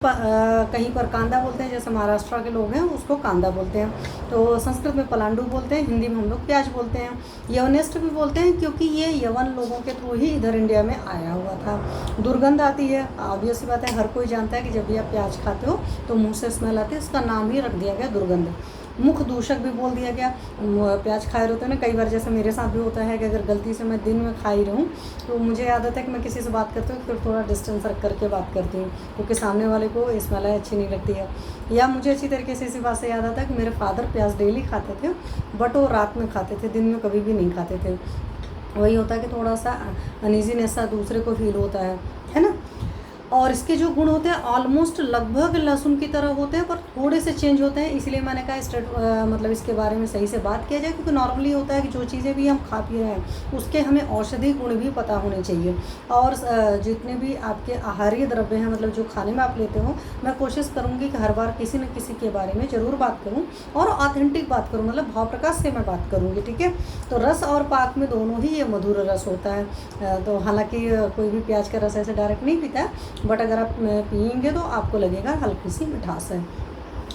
कहीं पर कांदा बोलते हैं, जैसे महाराष्ट्र के लोग हैं उसको कांदा बोलते हैं। तो संस्कृत में पलांडु बोलते हैं, हिंदी में हम लोग प्याज बोलते हैं। यवनिस्ट भी बोलते हैं क्योंकि ये यवन लोगों के थ्रू ही इधर इंडिया में आया हुआ था। दुर्गंध आती है, ऑब्वियस बात है, हर कोई जानता है कि जब भी आप प्याज खाते हो तो मुंह से स्मेल आती है, इसका नाम ही रख दिया गया दुर्गंध। मुख दूषक भी बोल दिया गया। प्याज खाए रहते हैं ना, कई बार जैसे मेरे साथ भी होता है कि अगर गलती से मैं दिन में खा ही रहूँ तो मुझे आदत है कि मैं किसी से बात करती हूँ फिर थोड़ा डिस्टेंस रख करके बात करती हूँ, क्योंकि सामने वाले को स्मेल अच्छी नहीं लगती है। या मुझे अच्छी तरीके से इसी बात से याद आता है कि मेरे फादर प्याज डेली खाते थे, बट वो रात में खाते थे, दिन में कभी भी नहीं खाते थे। वही होता है कि थोड़ा सा अनईजीनेस सा दूसरे को फील होता है ना। और इसके जो गुण होते हैं ऑलमोस्ट लगभग लहसुन की तरह होते हैं, पर थोड़े से चेंज होते हैं। इसलिए मैंने कहा मतलब इसके बारे में सही से बात किया जाए, क्योंकि नॉर्मली होता है कि जो चीज़ें भी हम खा पी रहे हैं उसके हमें औषधि गुण भी पता होने चाहिए। और जितने भी आपके आहारीय द्रव्य हैं, मतलब जो खाने में आप लेते हो, मैं कोशिश करूँगी कि हर बार किसी न किसी के बारे में ज़रूर बात करूँ और ऑथेंटिक बात करूँ, मतलब भाव प्रकाश से मैं बात करूँगी, ठीक है। तो रस और पाक में दोनों ही ये मधुर रस होता है। तो हालाँकि कोई भी प्याज का रस ऐसे डायरेक्ट नहीं पीता है, बट अगर आप पियेंगे तो आपको लगेगा हल्की सी मिठास है,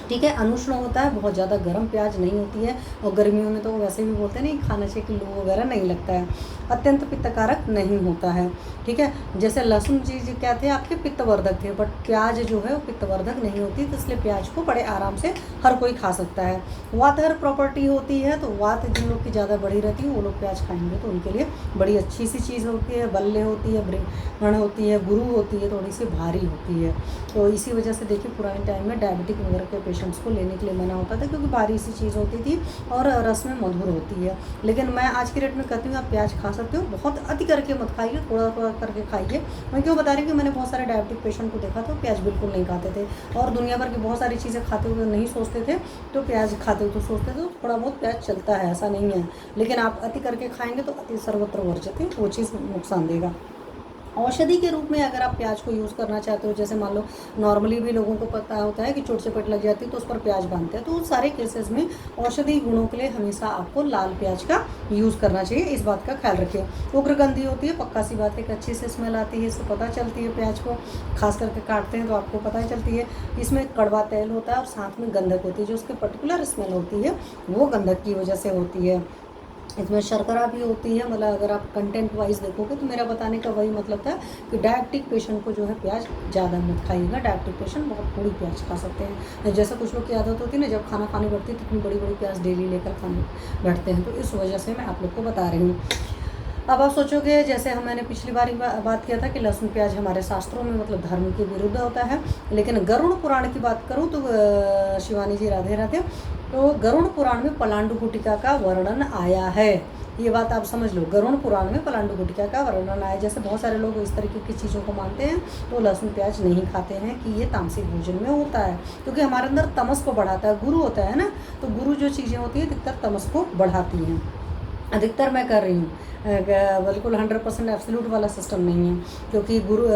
ठीक है। अनुष्ण होता है, बहुत ज़्यादा गर्म प्याज नहीं होती है, और गर्मियों में तो वैसे भी बोलते हैं नहीं खाना चाहिए कि लू वगैरह नहीं लगता है। अत्यंत पित्तकारक नहीं होता है, ठीक है। जैसे लहसुन चीज़ क्या थे आपके पित्तवर्धक थे, बट प्याज जो है वो पित्तवर्धक नहीं होती, तो इसलिए प्याज को बड़े आराम से हर कोई खा सकता है। वातहर प्रॉपर्टी होती है, तो वात जिन लोग की ज़्यादा बढ़ी रहती है वो लोग प्याज खाएंगे तो उनके लिए बड़ी अच्छी सी चीज़ होती है। बल्ले होती है, ब्रेहण होती है, गुरु होती है, थोड़ी सी भारी होती है। तो इसी वजह से देखिए पुराने टाइम में डायबिटिक वगैरह के पेशेंट्स को लेने के लिए मना होता था, क्योंकि भारी सी चीज़ होती थी और रस में मधुर होती है। लेकिन मैं आज की डेट में कहती हूँ आप प्याज खा सकते हो, बहुत अति करके मत खाइए, थोड़ा थोड़ा करके खाइए। मैं क्यों बता रही हूँ कि मैंने बहुत सारे डायबिटिक पेशेंट को देखा था प्याज बिल्कुल नहीं खाते थे, और दुनिया भर की बहुत सारी चीज़ें खाते हुए नहीं सोचते थे, तो प्याज खाते हुए तो सोचते थे, तो थोड़ा बहुत प्याज चलता है, ऐसा नहीं है। लेकिन आप अति करके खाएंगे तो अति सर्वत्र वर्जते, वो चीज़ नुकसान देगा। औषधि के रूप में अगर आप प्याज को यूज़ करना चाहते हो, जैसे मान लो नॉर्मली भी लोगों को पता होता है कि चोट से पेट लग जाती है तो उस पर प्याज बांधते हैं, तो उन सारे केसेस में औषधि गुणों के लिए हमेशा आपको लाल प्याज का यूज़ करना चाहिए, इस बात का ख्याल रखिए। उग्रगंधी होती है, पक्का सी बात है कि अच्छी से स्मेल आती है, इससे पता चलती है। प्याज को खास करके काटते हैं तो आपको पता चलती है। इसमें कड़वा तेल होता है और साथ में गंधक होती है, जो उसकी पर्टिकुलर स्मेल होती है वो गंधक की वजह से होती है। इसमें शर्करा भी होती है, मतलब अगर आप कंटेंट वाइज देखोगे तो मेरा बताने का वही मतलब था कि डायबिटिक पेशेंट को जो है प्याज ज़्यादा मत खाइएगा। डायबिटिक पेशेंट बहुत थोड़ी प्याज खा सकते हैं, जैसे कुछ लोग की आदत होती है ना, जब खाना खानी पड़ती है तो इतनी बड़ी बड़ी प्याज डेली लेकर खाने बैठते हैं, तो इस वजह से मैं आप लोग को बता रही हूँ। अब आप सोचोगे, जैसे मैंने पिछली बार बात किया था कि लहसुन प्याज हमारे शास्त्रों में मतलब धर्म के विरुद्ध होता है, लेकिन गरुड़ पुराण की बात करूँ तो शिवानी जी राधे राधे, तो गरुड़ पुराण में पलांडु गुटिका का वर्णन आया है। ये बात आप समझ लो, गरुड़ पुराण में पलांडु गुटिका का वर्णन आया। जैसे बहुत सारे लोग इस तरीके की चीज़ों को मानते हैं तो लहसुन प्याज नहीं खाते हैं कि ये तामसिक भोजन में होता है, क्योंकि हमारे अंदर तमस को बढ़ाता है। गुरु होता है ना, तो गुरु जो चीज़ें होती है अधिकतर तमस को बढ़ाती हैं। अधिकतर मैं कर रही हूँ, बिल्कुल 100% एब्सोल्यूट वाला सिस्टम नहीं है, क्योंकि गुरु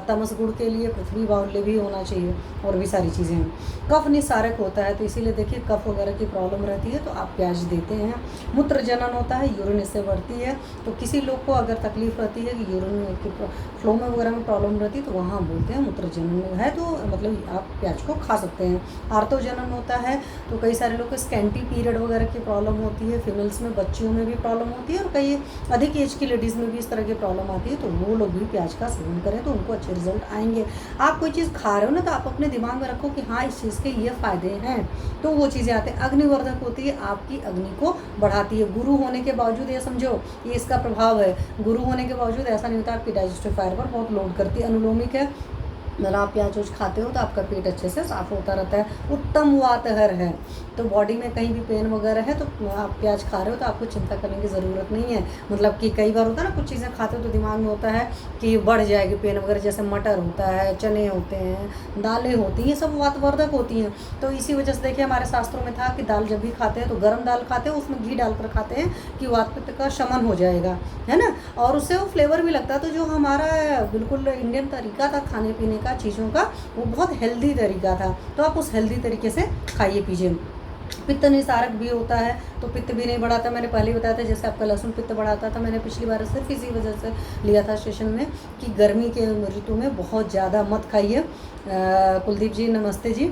तमस गुण के लिए पृथ्वी बाहुल्य भी होना चाहिए और भी सारी चीज़ें हैं। कफ निसारक होता है, तो इसीलिए देखिए कफ वगैरह की प्रॉब्लम रहती है तो आप प्याज देते हैं। मूत्र जनन होता है, यूरिन इससे बढ़ती है, तो किसी लोग को अगर तकलीफ रहती है कि यूरिन की फ्लो में वगैरह में प्रॉब्लम रहती है तो वहाँ बोलते हैं मूत्र जनन है, तो मतलब आप प्याज को खा सकते हैं। आर्तो जनन होता है, तो कई सारे लोग को स्कैंटी पीरियड वगैरह की प्रॉब्लम होती है, फीमेल्स में, बच्चियों में भी प्रॉब्लम होती है, और कई अधिक एज की लेडीज़ में भी इस तरह की प्रॉब्लम आती है, तो वो लोग भी प्याज का सेवन करें तो उनको अच्छे रिजल्ट आएंगे। आप कोई चीज़ खा रहे हो ना, तो आप अपने दिमाग में रखो कि हाँ इस चीज़ के ये फ़ायदे हैं, तो वो चीज़ें आते हैं। अग्निवर्धक होती है, आपकी अग्नि को बढ़ाती है। गुरु होने के बावजूद ये समझो ये इसका प्रभाव है, गुरु होने के बावजूद ऐसा नहीं होता, आपकी डाइजेस्टिव फायर पर बहुत लोड करती है। अनुलोमिक है, मतलब आप प्याज उज खाते हो तो आपका पेट अच्छे से साफ़ होता रहता है। उत्तम वातहर है, तो बॉडी में कहीं भी पेन वगैरह है तो आप प्याज खा रहे हो तो आपको चिंता करने की ज़रूरत नहीं है। मतलब कि कई बार होता है ना, कुछ चीज़ें खाते हो तो दिमाग में होता है कि बढ़ जाएगी पेन वगैरह, जैसे मटर होता है, चने होते हैं, दालें होती हैं, ये सब वातवर्धक होती हैं। तो इसी वजह से देखिए हमारे शास्त्रों में था कि दाल जब भी खाते हैं तो गर्म दाल खाते हैं, उसमें घी डालकर खाते हैं कि वात पित्त का शमन हो जाएगा, है ना, और उससे वो फ्लेवर भी लगता है। तो जो हमारा बिल्कुल इंडियन तरीका था खाने पीने का, चीज़ों का, वो बहुत हेल्दी तरीका था, तो आप उस हेल्दी तरीके से खाइए पीजिए। पित्त निसारक भी होता है, तो पित्त भी नहीं बढ़ाता। मैंने पहले ही बताया था जैसे आपका लहसुन पित्त बढ़ाता था, मैंने पिछली बार सिर्फ इसी वजह से लिया था सेशन में कि गर्मी के ऋतु में बहुत ज़्यादा मत खाइए। कुलदीप जी नमस्ते जी।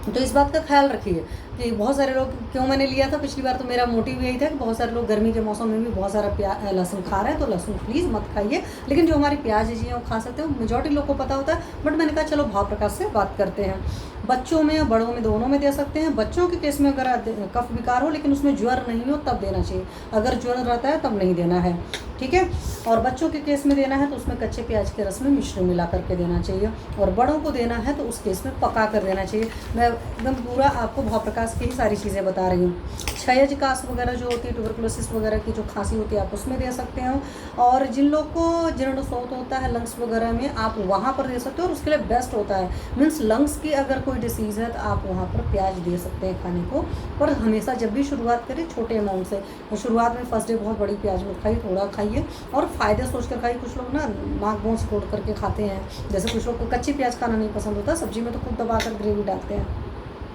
तो इस बात का ख्याल रखिए कि बहुत सारे लोग, क्यों मैंने लिया था पिछली बार, तो मेरा मोटिव यही था कि बहुत सारे लोग गर्मी के मौसम में भी बहुत सारा लहसुन खा रहे हैं, तो लहसुन प्लीज़ मत खाइए। लेकिन जो हमारी प्याज जी हैं वो खा सकते हो, मेजॉरिटी लोग को पता होता है, बट मैंने कहा चलो भाव प्रकाश से बात करते हैं। बच्चों में या बड़ों में दोनों में दे सकते हैं। बच्चों के केस में अगर कफ विकार हो लेकिन उसमें ज्वर नहीं हो तब देना चाहिए, अगर ज्वर रहता है तब नहीं देना है, ठीक है। और बच्चों के केस में देना है तो उसमें कच्चे प्याज के रस में मिश्रण मिला करके देना चाहिए, और बड़ों को देना है तो उस केस में पका कर देना चाहिए। मैं एकदम पूरा आपको भाव प्रकाश की ही सारी चीज़ें बता रही हूँ। क्षयज काश वगैरह जो होती है, ट्यूबरकुलोसिस वगैरह की जो खांसी होती है, आप उसमें दे सकते हो। और जिन लोग को जीर्ण शोथ होता है लंग्स वगैरह में, आप वहाँ पर दे सकते हो, और उसके लिए बेस्ट होता है, मीन्स लंग्स की अगर कोई डिसीज़ है तो आप वहाँ पर प्याज दे सकते हैं खाने को। पर हमेशा जब भी शुरुआत करें छोटे अमाउंट से, शुरुआत में फर्स्ट डे बहुत बड़ी प्याज मत खाइए, थोड़ा खाइए और फ़ायदे सोच कर खाइए। कुछ लोग ना नाक बोन से तोड़ करके खाते हैं, जैसे कुछ लोग को कच्ची प्याज खाना नहीं पसंद होता, सब्जी में तो खूब दबा कर ग्रेवी डालते हैं,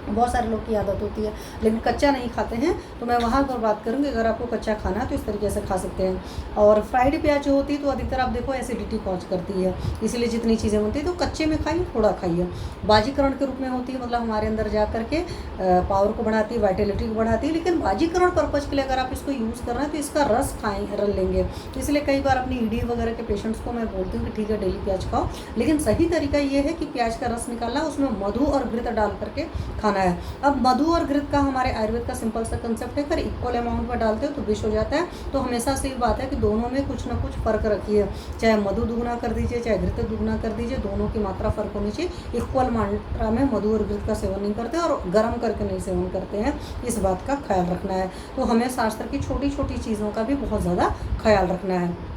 बहुत सारे लोग की आदत होती है, लेकिन कच्चा नहीं खाते हैं। तो मैं वहाँ पर बात करूँगी, अगर आपको कच्चा खाना है तो इस तरीके से खा सकते हैं। और फ्राइड प्याज जो होती है तो अधिकतर आप देखो एसिडिटी कॉज करती है, इसलिए जितनी चीज़ें होती है तो कच्चे में खाइए, थोड़ा खाइए। बाजीकरण के रूप में होती है, मतलब हमारे अंदर जा करके पावर को बढ़ाती है, वाइटलिटी को बढ़ाती है। लेकिन बाजीकरण पर्पज़ के लिए अगर आप इसको यूज़ कर रहे हैं तो इसका रस खाएँ रल लेंगे। इसलिए कई बार अपनी ईडी वगैरह के पेशेंट्स को मैं बोलती हूँ कि ठीक है डेली प्याज खाओ, लेकिन सही तरीका ये है कि प्याज का रस निकालना, उसमें मधु और घृत डाल करके खाना है। अब मधु और घृत का हमारे आयुर्वेद का सिंपल सा कंसेप्ट है, अगर इक्वल अमाउंट में डालते हो तो विष हो जाता है। तो हमेशा से ये बात है कि दोनों में कुछ ना कुछ फ़र्क रखिए, चाहे मधु दुगना कर दीजिए चाहे घृत दुगना कर दीजिए, दोनों की मात्रा फ़र्क होनी चाहिए। इक्वल मात्रा में मधु और घृत का सेवन नहीं करते और गर्म करके नहीं सेवन करते हैं, इस बात का ख्याल रखना है। तो हमें शास्त्र की छोटी छोटी चीज़ों का भी बहुत ज़्यादा ख्याल रखना है।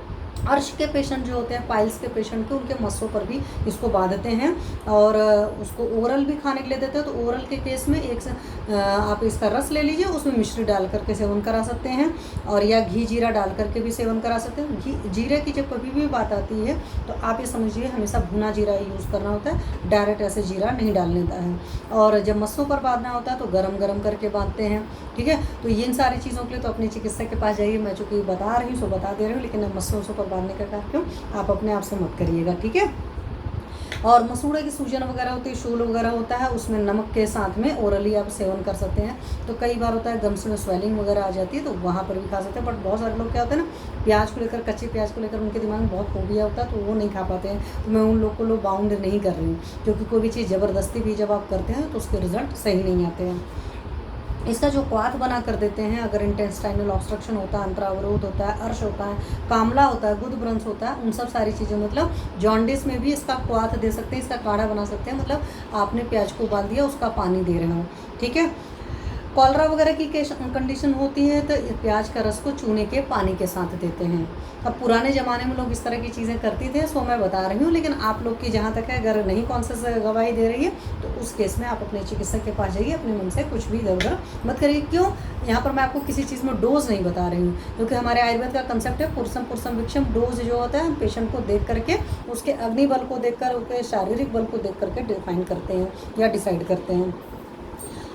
अर्श के पेशेंट जो होते हैं, पाइल्स के पेशेंट के, उनके मस्सों पर भी इसको बांधते हैं और उसको ओरल भी खाने के लिए देते हैं। तो ओरल के केस में आप इसका रस ले लीजिए, उसमें मिश्री डाल करके सेवन करा सकते हैं, और या घी जीरा डाल करके भी सेवन करा सकते हैं। घी जीरे की जब कभी भी बात आती है तो आप ये समझिए हमेशा भुना जीरा यूज़ करना होता है, डायरेक्ट ऐसे जीरा नहीं डालने होता है। और जब मस्सों पर बांधना होता है तो गरम गरम करके बांधते हैं, ठीक है। तो इन सारी चीज़ों के लिए तो अपने चिकित्सक के पास जाइए, मैं चूँकि बता रही हूँ सो बता दे रही हूँ, लेकिन मस्सों पर बांधने का कार्यक्रम आप अपने आप से मत करिएगा, ठीक है। और मसूड़े की सूजन वगैरह होती है, शूल वगैरह होता है, उसमें नमक के साथ में ओरली आप सेवन कर सकते हैं। तो कई बार होता है गम्स में स्वेलिंग वगैरह आ जाती है तो वहाँ पर भी खा सकते हैं। बट बहुत सारे लोग क्या होते हैं ना, प्याज को लेकर, कच्चे प्याज को लेकर उनके दिमाग में बहुत फोबिया होता है, तो वो नहीं खा पाते हैं। तो मैं उन लोग को बाउंड नहीं कर रही हूँ, क्योंकि कोई भी चीज़ ज़बरदस्ती भी जब आप करते हैं तो उसके रिजल्ट सही नहीं आते हैं। इसका जो क्वाथ बना कर देते हैं, अगर इंटेस्टाइनल ऑब्स्ट्रक्शन होता है, अंतरावरोध होता है, अर्श होता है, कामला होता है, गुद ब्रंश होता है, उन सब सारी चीज़ें, मतलब जॉन्डिस में भी इसका क्वाथ दे सकते हैं, इसका काढ़ा बना सकते हैं। मतलब आपने प्याज को उबाल दिया, उसका पानी दे रहे हो, ठीक है। कॉलरा वगैरह की कंडीशन होती है तो प्याज का रस को चूने के पानी के साथ देते हैं। अब पुराने ज़माने में लोग इस तरह की चीज़ें करते थे, सो मैं बता रही हूँ। लेकिन आप लोग की जहाँ तक है, अगर नहीं कॉन्शियस गवाही दे रही है तो उस केस में आप अपने चिकित्सक के पास जाइए, अपने मन से कुछ भी इधर उधर मत करिए। क्यों, यहाँ पर मैं आपको किसी चीज़ में डोज नहीं बता रही हूँ, क्योंकि हमारे आयुर्वेद का कंसेप्ट है पुरुषम पुरुषम विक्षम। डोज जो होता है हम पेशेंट को देख करके, उसके अग्नि बल को देख कर, उसके शारीरिक बल को देख करके डिफाइन करते हैं या डिसाइड करते हैं।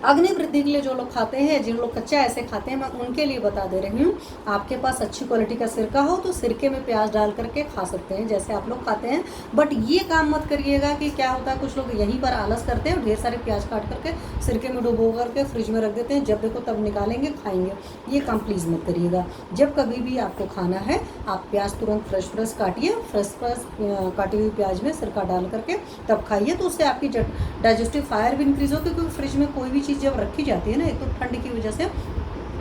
अग्नि वृद्धि के लिए जो लोग खाते हैं, जिन लोग कच्चा ऐसे खाते हैं, मैं उनके लिए बता दे रही हूँ। आपके पास अच्छी क्वालिटी का सिरका हो तो सिरके में प्याज डाल करके खा सकते हैं, जैसे आप लोग खाते हैं। बट ये काम मत करिएगा कि क्या होता है, कुछ लोग यहीं पर आलस करते हैं और ढेर सारे प्याज काट करके सिरके में डुबो करके फ्रिज में रख देते हैं, जब देखो तब निकालेंगे खाएंगे। ये काम प्लीज़ मत करिएगा। जब कभी भी आपको खाना है, आप प्याज तुरंत फ्रेश काटिए, फ्रेश काटी हुई प्याज में सिरका डाल करके तब खाइए। तो उससे आपकी डाइजेस्टिव फायर भी इंक्रीज़ होती है, क्योंकि फ्रिज में कोई भी चीज़ जब रखी जाती है ना, एक तो ठंड की वजह से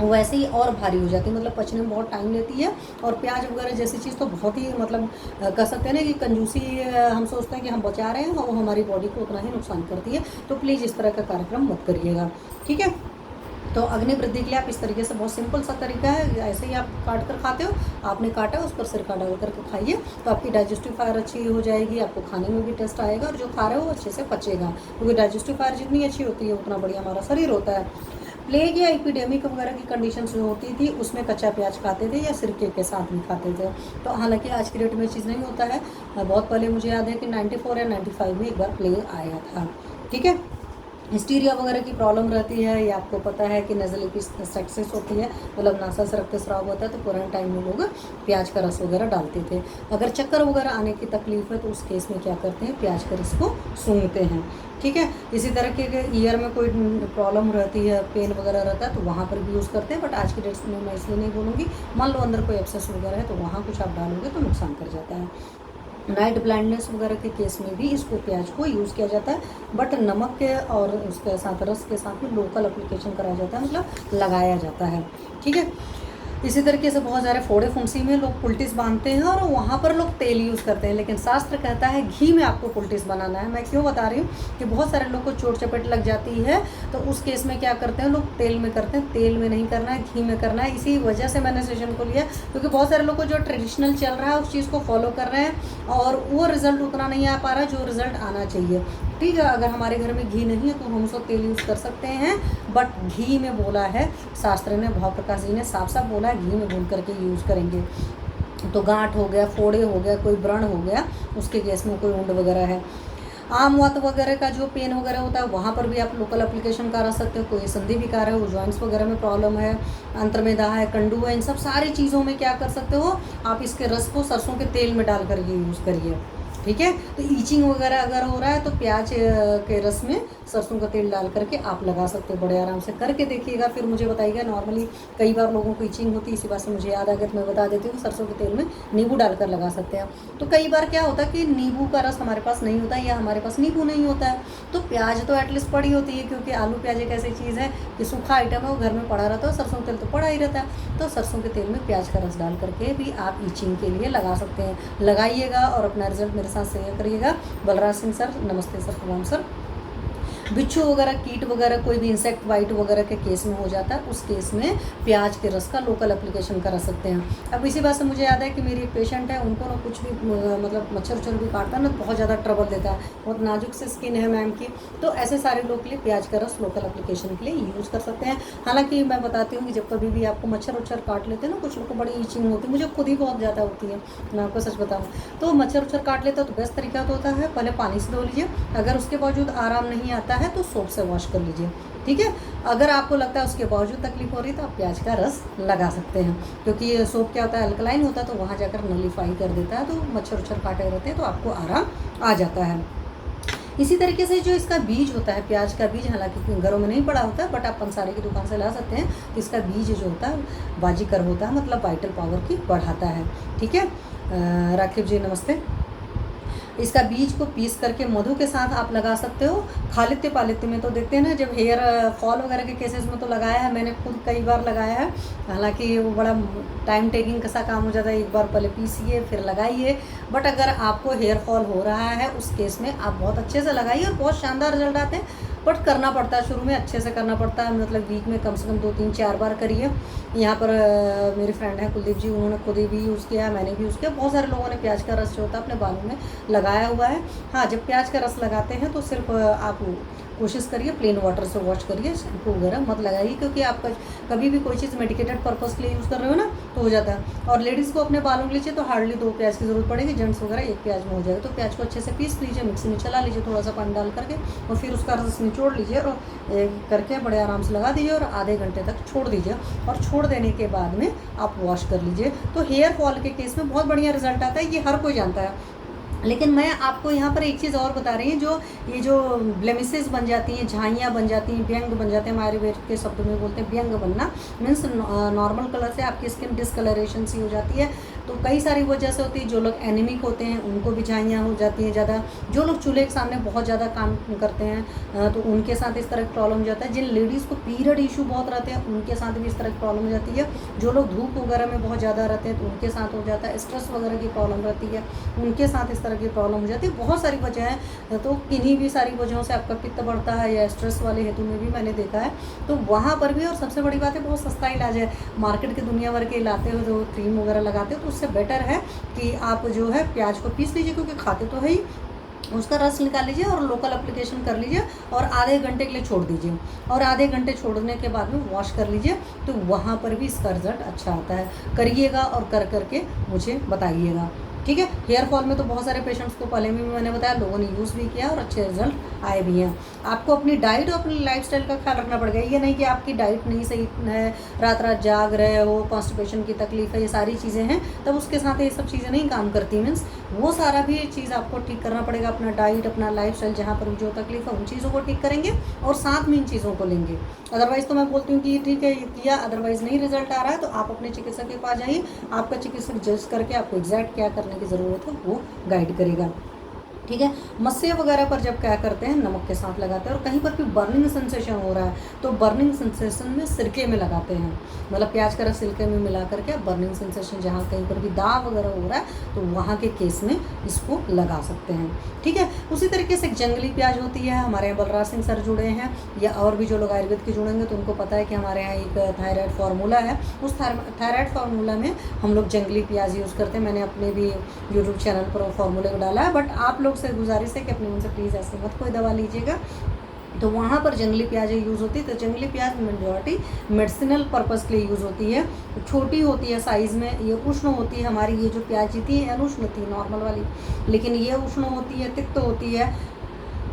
वैसे ही और भारी हो जाती है, मतलब पचने में बहुत टाइम लेती है। और प्याज वगैरह जैसी चीज़ तो बहुत ही, मतलब कह सकते हैं ना कि कंजूसी, हम सोचते हैं कि हम बचा रहे हैं और हमारी बॉडी को उतना ही नुकसान करती है। तो प्लीज़ इस तरह का कार्यक्रम मत करिएगा, ठीक है। तो अग्नि वृद्धि के लिए आप इस तरीके से, बहुत सिंपल सा तरीका है, ऐसे ही आप काट कर खाते हो, आपने काटा उस पर सिरका डाल करके खाइए, तो आपकी डाइजेस्टिव फायर अच्छी हो जाएगी, आपको खाने में भी टेस्ट आएगा और जो खा रहे हो वो अच्छे से पचेगा, क्योंकि डाइजेस्टिव फायर जितनी अच्छी होती है उतना बढ़िया हमारा शरीर होता है। प्लेग या एपिडेमिक वगैरह की कंडीशन जो होती थी उसमें कच्चा प्याज खाते थे या सिरके के साथ भी खाते थे। तो हालांकि आज की डेट में चीज़ नहीं होता है, बहुत पहले मुझे याद है कि 94 या 95 में एक बार प्लेग आया था, ठीक है। हिस्टीरिया वगैरह की प्रॉब्लम रहती है, या आपको पता है कि नज़ल सक्सेस होती है, मतलब नासा से रक्त स्राव होता है, तो पुराने टाइम में लोग प्याज का रस वगैरह डालते थे। अगर चक्कर वगैरह आने की तकलीफ है तो उस केस में क्या करते हैं, प्याज के रस को सूंघते हैं। ठीक है। इसी तरह के ईयर में कोई प्रॉब्लम रहती है, पेन वगैरह रहता है, तो वहाँ पर भी यूज़ करते हैं। बट आज की डेट्स में मैं इसलिए नहीं बोलूँगी, मान लो अंदर कोई एब्सेस वगैरह है तो वहाँ कुछ आप डालोगे तो नुकसान कर जाता है। नाइट ब्लाइंडनेस वगैरह के केस में भी इसको प्याज को यूज़ किया जाता है, बट नमक के और उसके साथ रस के साथ में लोकल एप्लीकेशन कराया जाता है, मतलब लगाया जाता है। ठीक है। इसी तरीके से बहुत सारे फोड़े फुंसी में लोग पुल्टिस बांधते हैं और वहाँ पर लोग तेल यूज़ करते हैं, लेकिन शास्त्र कहता है घी में आपको पुल्टिस बनाना है। मैं क्यों बता रही हूँ कि बहुत सारे लोग को चोट चपेट लग जाती है, तो उस केस में क्या करते हैं लोग, तेल में करते हैं। तेल में नहीं करना है, घी में करना है। इसी वजह से मैंने सेशन को लिया, क्योंकि बहुत सारे लोग को जो ट्रेडिशनल चल रहा है उस चीज़ को फॉलो कर रहे हैं और वो रिज़ल्ट उतना नहीं आ पा रहा जो रिज़ल्ट आना चाहिए। ठीक है। अगर हमारे घर में घी नहीं है तो हम उसको तेल यूज़ कर सकते हैं, बट घी में बोला है शास्त्र ने, भाव प्रकाश जी ने साफ साफ बोला है घी में भून करके यूज़ करेंगे। तो गांठ हो गया, फोड़े हो गया, कोई व्रण हो गया, उसके केस में कोई ऊंड वगैरह है, आम वात वगैरह का जो पेन वगैरह होता है वहाँ पर भी आप लोकल एप्लीकेशन करा सकते हो। कोई संधि विकार है, वो जॉइंट्स वगैरह में प्रॉब्लम है, अंतर में दाह है, कंडू है, इन सब सारी चीज़ों में क्या कर सकते हो आप, इसके रस को सरसों के तेल में डाल करके यूज़ करिए। ठीक है। तो ईचिंग वगैरह अगर हो रहा है तो प्याज के रस में सरसों का तेल डाल करके आप लगा सकते हो, बड़े आराम से करके देखिएगा, फिर मुझे बताइएगा। नॉर्मली कई बार लोगों को ईचिंग होती है, इसी बात से मुझे याद आ गया तो मैं बता देती हूँ, सरसों के तेल में नींबू डालकर लगा सकते हैं। तो कई बार क्या होता है कि नींबू का रस हमारे पास नहीं होता है, या हमारे पास नींबू नहीं होता है, तो प्याज तो एटलीस्ट पड़ी होती है, क्योंकि आलू प्याज एक ऐसी चीज़ है कि सूखा आइटम है, वो घर में पड़ा रहता है, सरसों का तेल तो पड़ा ही रहता है। तो सरसों के तेल में प्याज का रस डाल करके भी आप ईचिंग के लिए लगा सकते हैं। लगाइएगा और अपना रिजल्ट मेरे साथ शेयर करिएगा। बलराज सिंह सर, नमस्ते सर, प्रणाम सर। बिच्छू वगैरह, कीट वगैरह, कोई भी इंसेक्ट बाइट वगैरह के केस में हो जाता है, उस केस में प्याज के रस का लोकल एप्लीकेशन करा सकते हैं। अब इसी बात से मुझे याद है कि मेरी एक पेशेंट है, उनको ना कुछ भी मतलब मच्छर उच्छर भी काटता है ना, बहुत ज़्यादा ट्रबल देता है, बहुत नाजुक से स्किन है मैम की। तो ऐसे सारे लोग के लिए प्याज का रस लोकल एप्लीकेशन के लिए यूज़ कर सकते हैं। हालांकि मैं बताती हूँ कि जब कभी भी आपको मच्छर उच्छर काट लेते हैं ना, कुछ लोग को बड़ी ईचिंग होती है, मुझे खुद ही बहुत ज़्यादा होती है, मैं आपको सच बताऊँ। तो मच्छर उच्छर काट लेता है तो बेस्ट तरीका तो होता है पहले पानी से धो लीजिए, अगर उसके बावजूद आराम नहीं आता है तो सोप से वॉश कर लीजिए। ठीक है। अगर आपको लगता है उसके बावजूद तकलीफ हो रही है तो आप प्याज का रस लगा सकते हैं, क्योंकि ये सोप क्या होता है, अल्कलाइन होता है, तो वहाँ जाकर नलीफाई कर देता है, तो मच्छर उच्छर काटे रहते हैं तो आपको आराम आ जाता है। इसी तरीके से जो इसका बीज होता है, प्याज का बीज, हालांकि घरों में नहीं पड़ा होता है, बट आप पंसारी की दुकान से ला सकते हैं। तो इसका बीज जो होता है बाजीकर होता है, मतलब वाइटल पावर की बढ़ाता है। ठीक है। राखिब जी नमस्ते। इसका बीज को पीस करके मधु के साथ आप लगा सकते हो। खालित्य पालित्य में तो देखते हैं ना, जब हेयर फॉल वगैरह के केसेस में तो लगाया है, मैंने खुद कई बार लगाया है। हालांकि वो बड़ा टाइम टेकिंग का काम हो जाता है, एक बार पहले पीसिए फिर लगाइए। बट अगर आपको हेयर फॉल हो रहा है उस केस में आप बहुत अच्छे से लगाइए और बहुत शानदार रिजल्ट आते हैं। बट करना पड़ता है, शुरू में अच्छे से करना पड़ता है, मतलब वीक में कम से कम 2-3-4 बार करिए। यहाँ पर मेरी फ्रेंड है कुलदीप जी, उन्होंने खुद ही भी यूज़ किया है, मैंने भी यूज़ किया। बहुत सारे लोगों ने प्याज का रस जो होता है अपने बालों में लगाया हुआ है। हाँ, जब प्याज का रस लगाते हैं तो सिर्फ आप कोशिश करिए प्लेन वाटर से वॉश करिए, शैम्पू वगैरह मत लगाइए, क्योंकि आपका कभी भी कोई चीज़ मेडिकेटेड पर्पज़ के लिए यूज़ कर रहे हो ना तो हो जाता है। और लेडीज़ को अपने बालों के लिए तो हार्डली 2 प्याज की ज़रूरत पड़ेगी, जेंट्स वगैरह 1 प्याज में हो जाएगा। तो प्याज को अच्छे से पीस लीजिए, मिक्सी में चला लीजिए थोड़ा सा पानी डाल करके, और फिर उसका रस निचोड़ लीजिए और करके बड़े आराम से लगा दीजिए और आधे घंटे तक छोड़ दीजिए। और छोड़ देने के बाद में आप वॉश कर लीजिए। तो हेयर फॉल के केस में बहुत बढ़िया रिजल्ट आता है, ये हर कोई जानता है। लेकिन मैं आपको यहाँ पर एक चीज़ और बता रही हूँ, जो ब्लेमिसेस बन जाती हैं, झाइयाँ बन जाती हैं, व्यंग बन जाते हैं, हमारे आयुर्वेद के शब्द में बोलते हैं व्यंग बनना, मीन्स नॉर्मल कलर से आपकी स्किन डिसकलरेशन सी हो जाती है। तो कई सारी वजह से होती है। जो लोग एनीमिक होते हैं उनको भी झाइयाँ हो जाती हैं ज़्यादा, जो लोग चूल्हे के सामने बहुत ज़्यादा काम करते हैं तो उनके साथ इस तरह की प्रॉब्लम हो जाता है। जिन लेडीज़ को पीरियड इशू बहुत रहते हैं उनके साथ भी इस तरह की प्रॉब्लम हो जाती है। जो लोग धूप वगैरह में बहुत ज़्यादा रहते हैं तो उनके साथ हो जाता है। स्ट्रेस वगैरह की प्रॉब्लम रहती है, उनके साथ इस तरह की प्रॉब्लम हो जाती है। बहुत सारी वजह है, तो किन्हीं भी सारी वजहों से आपका पित्त बढ़ता है, या स्ट्रेस वाले हेतु में भी मैंने देखा है। तो वहाँ पर भी, और सबसे बड़ी बात है, बहुत सस्ता इलाज है। मार्केट के दुनिया भर के लाते हो जो क्रीम वगैरह लगाते हो, तो उससे बेटर है कि आप जो है प्याज को पीस लीजिए, क्योंकि खाते तो है ही, उसका रस निकाल लीजिए और लोकल एप्लीकेशन कर लीजिए और आधे घंटे के लिए छोड़ दीजिए। और आधे घंटे छोड़ने के बाद में वॉश कर लीजिए, तो वहाँ पर भी इसका रिजल्ट अच्छा आता है। करिएगा और कर करके मुझे बताइएगा। ठीक है। हेयर फॉल में तो बहुत सारे पेशेंट्स को पहले भी मैंने बताया, लोगों ने यूज़ भी किया और अच्छे रिजल्ट आए भी हैं। आपको अपनी डाइट और अपनी लाइफस्टाइल का ख्याल रखना पड़ेगा। ये नहीं कि आपकी डाइट नहीं सही है, रात रात जाग रहे हो, कॉन्स्टिपेशन की तकलीफ है, ये सारी चीज़ें हैं, तब उसके साथ ये सब चीज़ें नहीं काम करती। मीन्स वो सारा भी चीज़ आपको ठीक करना पड़ेगा, अपना डाइट, अपना लाइफस्टाइल, जहाँ पर जो तकलीफ है उन चीज़ों को ठीक करेंगे और साथ में इन चीज़ों को लेंगे। अदरवाइज़ तो मैं बोलती हूँ कि ठीक है ये किया, अदरवाइज़ नहीं रिजल्ट आ रहा है तो आप अपने चिकित्सक के पास जाइए, आपका चिकित्सक जज करके आपको एग्जैक्ट क्या करने की ज़रूरत है वो गाइड करेगा। ठीक है। मस्से वगैरह पर जब क्या करते हैं, नमक के साथ लगाते हैं, और कहीं पर भी बर्निंग सेंसेशन हो रहा है तो बर्निंग सेंसेशन में सिरके में लगाते हैं, मतलब प्याज का रस सिरके में मिला करके आप बर्निंग सेंसेशन, जहाँ कहीं पर भी दाग वगैरह हो रहा है तो वहाँ के केस में इसको लगा सकते हैं। ठीक है। उसी तरीके से एक जंगली प्याज होती है, हमारे यहाँ बलराज सिंह सर जुड़े हैं, या और भी जो लोग आयुर्वेद के जुड़ेंगे तो उनको पता है कि हमारे यहाँ एक थायराइड फार्मूला है, उस थायराइड फार्मूला में हम लोग जंगली प्याज यूज़ करते हैं। मैंने अपने भी यूट्यूब चैनल पर वो फार्मूले को डाला है, बट आप लोग से गुजारिश है कि अपने उनसे प्लीज़ ऐसे मत कोई दवा लीजिएगा। तो वहाँ पर जंगली प्याज यूज़ होती है। तो जंगली प्याज मेजॉरिटी मेडिसिनल पर्पज़ के लिए यूज़ होती है, छोटी होती है साइज़ में, ये उष्ण होती है। हमारी ये जो प्याज थी अनुष्ण थी नॉर्मल वाली, लेकिन ये उष्ण होती है, तिक्त होती है,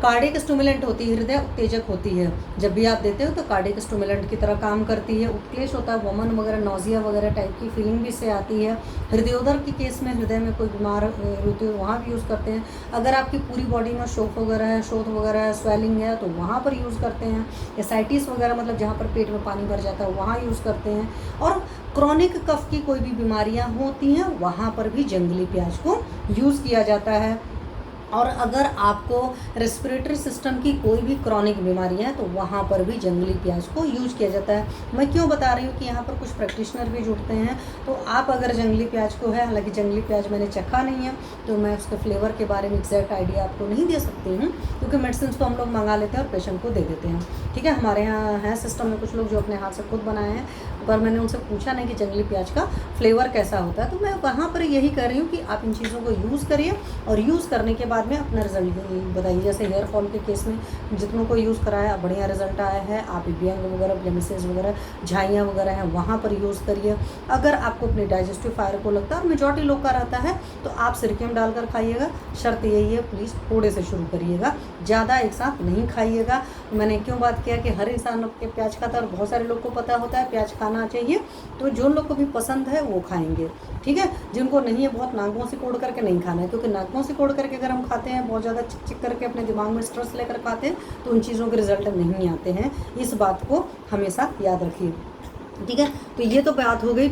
कार्डिक स्टिमुलेंट होती है, हृदय उत्तेजक होती है। जब भी आप देते हो तो कार्डिक स्टिमुलेंट की तरह काम करती है। उत्क्लेश होता है, वमन वगैरह, नौजिया वगैरह टाइप की फीलिंग भी इससे आती है। हृदयोदर के केस में, हृदय में कोई बीमार होती है वहाँ भी यूज़ करते हैं। अगर आपकी पूरी बॉडी में शोथ वगैरह है, स्वेलिंग है तो वहाँ पर यूज़ करते हैं। एसाइटिस वगैरह मतलब जहाँ पर पेट में पानी भर जाता है वहाँ यूज़ करते हैं। और क्रॉनिक कफ की कोई भी बीमारियाँ होती हैं वहाँ पर भी जंगली प्याज को यूज़ किया जाता है। और अगर आपको रेस्पिरेटरी सिस्टम की कोई भी क्रॉनिक बीमारी है तो वहाँ पर भी जंगली प्याज को यूज किया जाता है। मैं क्यों बता रही हूँ कि यहाँ पर कुछ प्रैक्टिशनर भी जुड़ते हैं, तो आप अगर जंगली प्याज को है, हालांकि जंगली प्याज मैंने चखा नहीं है तो मैं उसके फ्लेवर के बारे में एग्जैक्ट आइडिया आपको नहीं दे सकती हूँ, क्योंकि मेडिसिन तो हम लोग मंगा लेते हैं और पेशेंट को दे देते हैं। ठीक है। हमारे यहाँ है सिस्टम में कुछ लोग जो अपने हाथ से खुद बनाए हैं, पर मैंने उनसे पूछा नहीं कि जंगली प्याज का फ्लेवर कैसा होता है। तो मैं वहाँ पर यही कर रही हूँ कि आप इन चीज़ों को यूज़ करिए और यूज़ करने के बाद में अपना रिजल्ट बताइए। जैसे हेयर फॉल के केस में जितनों को यूज़ कराया बढ़िया रिजल्ट आया है। आप व्यंग वगैरह, ब्लेमिसेस वगैरह, झाइयाँ वगैरह हैं वहाँ पर यूज़ करिए। अगर आपको अपने डाइजेस्टिव फायर को लगता है, और मेजॉरिटी लोग का रहता है, तो आप सिरके में डालकर खाइएगा। शर्त यही है प्लीज़ थोड़े से शुरू करिएगा, ज़्यादा एक साथ नहीं खाइएगा। मैंने क्यों बात किया कि हर इंसान के प्याज खाता है और बहुत सारे लोग को पता होता है प्याज खाना चाहिए, तो जो लोग को भी पसंद है वो खाएंगे। ठीक है। जिनको नहीं है बहुत नाकों से कोड़ करके नहीं खाना है, क्योंकि नाकों से कोड़ करके अगर हम खाते हैं, बहुत ज़्यादा चिक चिक करके अपने दिमाग में स्ट्रेस लेकर खाते हैं, तो उन चीज़ों के रिजल्ट नहीं आते हैं। इस बात को हमेशा याद रखिए। ठीक है। तो ये तो बात हो गई